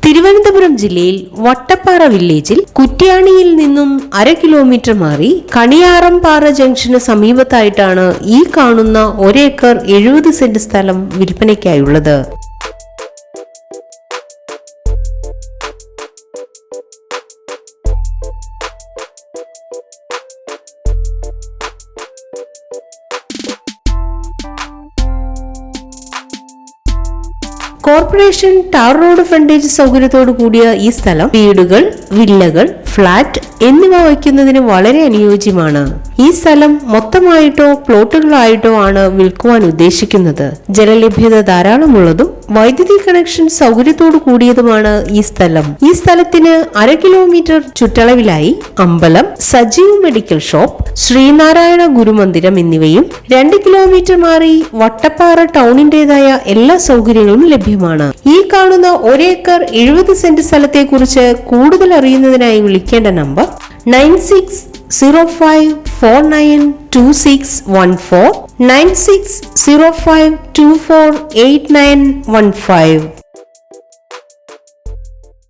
തിരുവനന്തപുരം ജില്ലയിൽ വട്ടപ്പാറ വില്ലേജിൽ കുറ്റ്യാണിയിൽ നിന്നും 1/2 കിലോമീറ്റർ മാറി കണിയാറംപാറ ജംഗ്ഷന് സമീപത്തായിട്ടാണ് ഈ കാണുന്ന 1 ഏക്കർ 70 സെന്റ് സ്ഥലം വിൽപ്പനയ്ക്കായുള്ളത്. കോർപ്പറേഷൻ ടാർ റോഡ് ഫ്രണ്ടേജ് സൗകര്യത്തോടു കൂടിയ ഈ സ്ഥലം വീടുകൾ, വില്ലകൾ, ഫ്ളാറ്റ് എന്നിവ വയ്ക്കുന്നതിന് വളരെ അനുയോജ്യമാണ്. ഈ സ്ഥലം മൊത്തമായിട്ടോ പ്ലോട്ടുകളായിട്ടോ ആണ് വിൽക്കുവാൻ ഉദ്ദേശിക്കുന്നത്. ജലലഭ്യത ധാരാളമുള്ളതും വൈദ്യുതി കണക്ഷൻ സൗകര്യത്തോടു കൂടിയതുമാണ് ഈ സ്ഥലം. ഈ സ്ഥലത്തിന് 1/2 കിലോമീറ്റർ ചുറ്റളവിലായി അമ്പലം, സജീവ് മെഡിക്കൽ ഷോപ്പ്, ശ്രീനാരായണ ഗുരുമന്ദിരം എന്നിവയും 2 കിലോമീറ്റർ മാറി വട്ടപ്പാറ ടൗണിന്റേതായ എല്ലാ സൗകര്യങ്ങളും ലഭ്യമാണ്. ഈ കാണുന്ന 1 ഏക്കർ 70 സെന്റ് സ്ഥലത്തെ കുറിച്ച് കൂടുതൽ അറിയുന്നതിനായി വിളിക്കേണ്ട നമ്പർ 9605492614 9605248915.